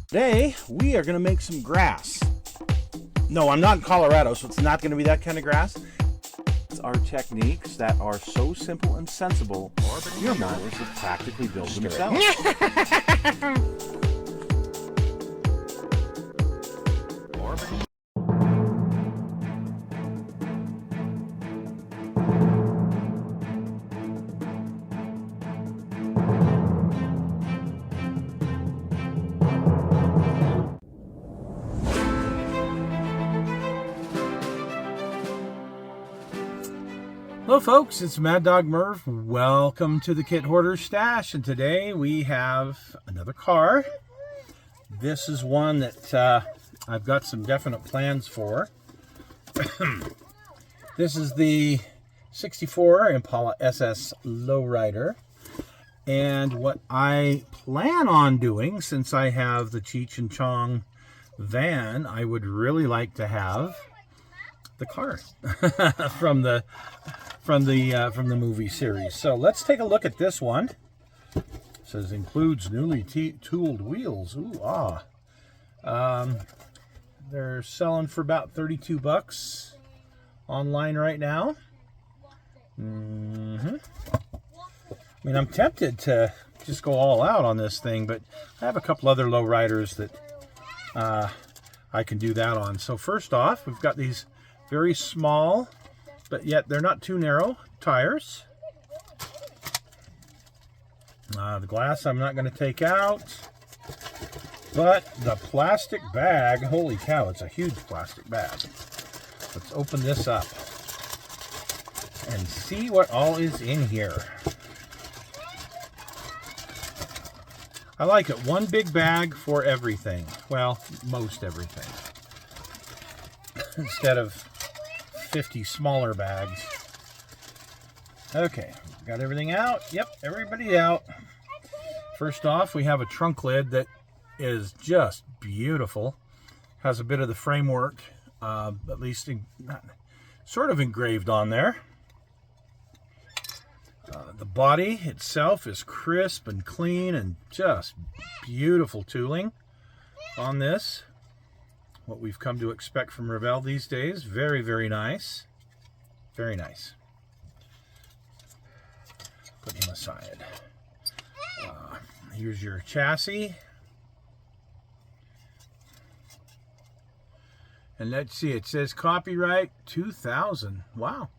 Today, we are going to make some grass. No, I'm not in Colorado, so it's not going to be that kind of grass. It's our techniques that are so simple and sensible, your mowers will practically build themselves. Hello folks, it's Mad Dog Murph. Welcome to the Kit Hoarder Stash, and today we have another car. This is one that I've got some definite plans for. This is the 64 Impala SS lowrider, and what I plan on doing, since I have the Cheech and Chong van, I would really like to have the car from the movie series. So let's take a look at this one. It says includes newly tooled wheels. Ooh, they're selling for about 32 bucks online right now. I mean, I'm tempted to just go all out on this thing, but I have a couple other lowriders that I can do that on. So first off, we've got these very small, but yet they're not too narrow tires. The glass I'm not going to take out, but the plastic bag, holy cow, it's a huge plastic bag. Let's open this up and see what all is in here. I like it. One big bag for everything. Well, most everything. Instead of 50 smaller bags. Okay, got everything out. Yep, everybody out. First off, we have a trunk lid that is just beautiful. Has a bit of the framework, at least sort of engraved on there. The body itself is crisp and clean and just beautiful tooling on this. What we've come to expect from Revell these days. Very, very nice. Very nice. Put him aside. Here's your chassis. And let's see, it says copyright 2000. Wow.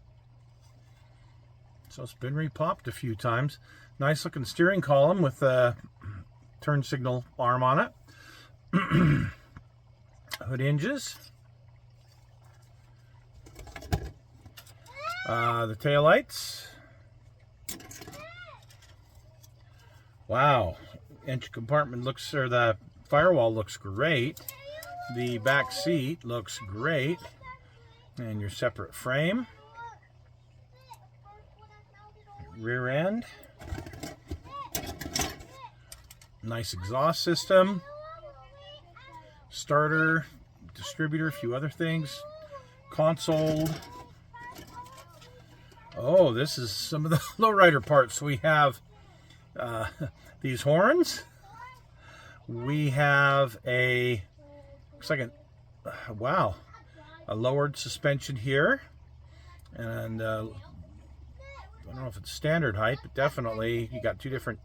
So it's been repopped a few times. Nice looking steering column with a turn signal arm on it. Hood hinges. The taillights. Wow. Entry compartment looks, or the firewall looks great. The back seat looks great. And your separate frame. Rear end. Nice exhaust system. Starter, distributor, a few other things. Console. Oh, this is some of the lowrider parts. We have these horns. We have a, looks like wow, a lowered suspension here. And I don't know if it's standard height, but definitely you got two different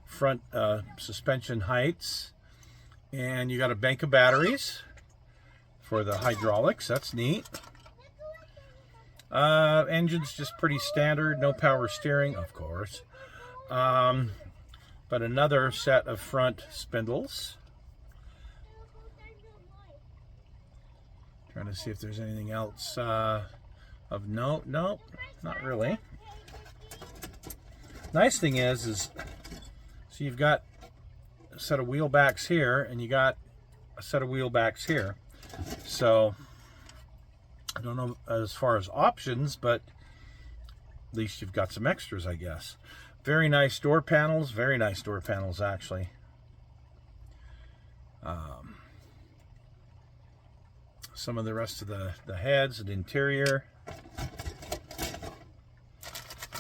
front suspension heights. And you got a bank of batteries for the hydraulics. That's neat. Engine's just pretty standard. No power steering, of course. But another set of front spindles. Trying to see if there's anything else of note. Nope, not really. Nice thing is so you've got a set of wheel backs here, and you got a set of wheel backs here. So I don't know as far as options, but at least you've got some extras, I guess. Very nice door panels. Very nice door panels, actually. Some of the rest of the heads and interior.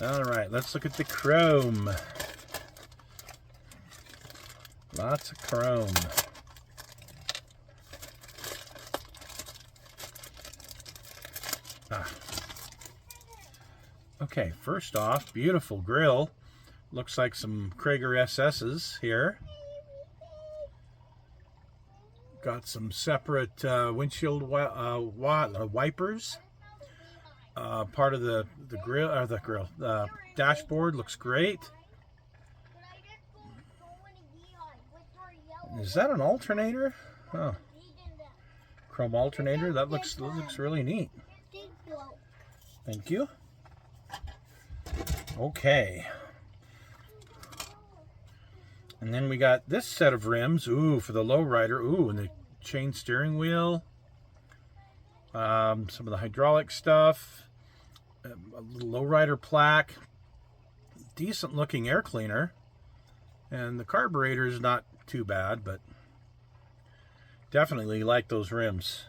All right, let's look at the chrome. Lots of chrome. Okay, first off, beautiful grill. Looks like some Krager SS's here. Got some separate windshield wipers. Part of the dashboard looks great. Is that an alternator? Oh, chrome alternator. That looks really neat. Thank you. Okay. And then we got this set of rims. Ooh, for the lowrider. Ooh, and the chain steering wheel. Some of the hydraulic stuff. A little lowrider plaque. Decent looking air cleaner. And the carburetor is not too bad, but definitely like those rims.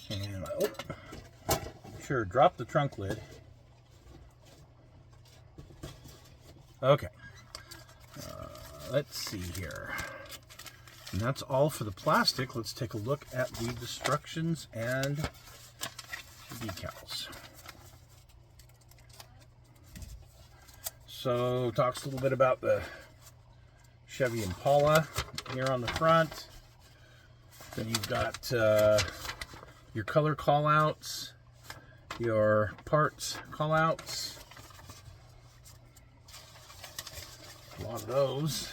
And sure, drop the trunk lid. Okay. Let's see here. And that's all for the plastic. Let's take a look at the destructions and the decals. So, talks a little bit about the Chevy Impala here on the front. Then you've got your color callouts, your parts callouts. A lot of those.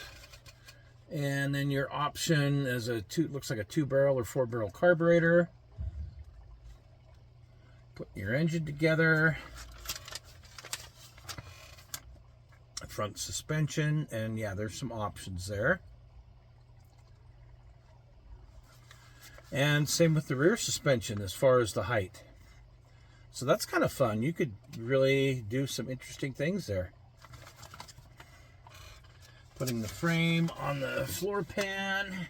And then your option is looks like a 2-barrel or 4-barrel carburetor. Put your engine together. Front suspension, and yeah, there's some options there. And same with the rear suspension as far as the height. So that's kind of fun. You could really do some interesting things there. Putting the frame on the floor pan,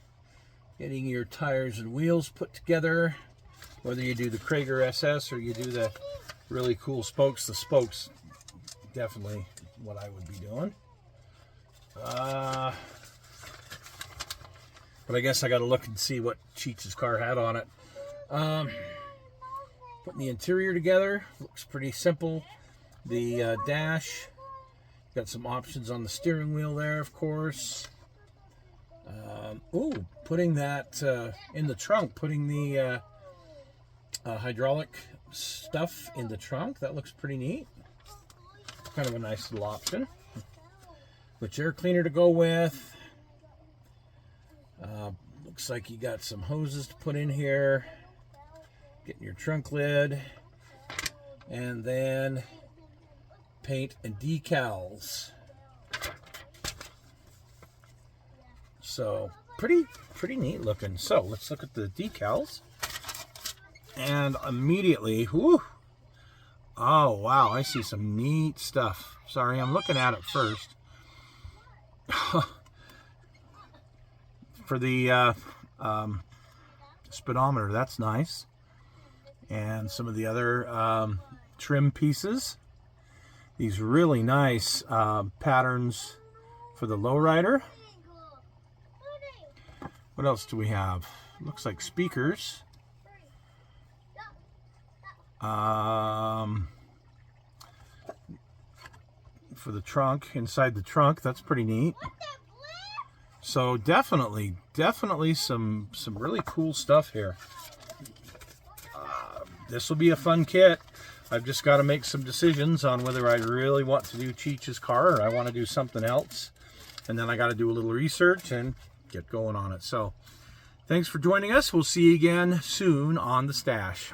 getting your tires and wheels put together, whether you do the Krager SS or you do the really cool spokes. The spokes, definitely what I would be doing. But I guess I got to look and see what Cheech's car had on it. Putting the interior together, looks pretty simple. The dash, got some options on the steering wheel there, of course. Putting that in the trunk, putting the hydraulic stuff in the trunk, that looks pretty neat. Kind of a nice little option. Which air cleaner to go with. Looks like you got some hoses to put in here. Getting your trunk lid. And then paint and decals. So pretty neat looking. So let's look at the decals. And immediately, whoo! Oh wow, I see some neat stuff. Sorry, I'm looking at it first. For the speedometer, that's nice. And some of the other trim pieces. These really nice patterns for the lowrider. What else do we have? Looks like speakers. For the trunk, inside the trunk, that's pretty neat. So definitely some really cool stuff here. This will be a fun kit. I've just got to make some decisions on whether I really want to do Cheech's car or I want to do something else. And then I got to do a little research and get going on it. So thanks for joining us. We'll see you again soon on The Stash.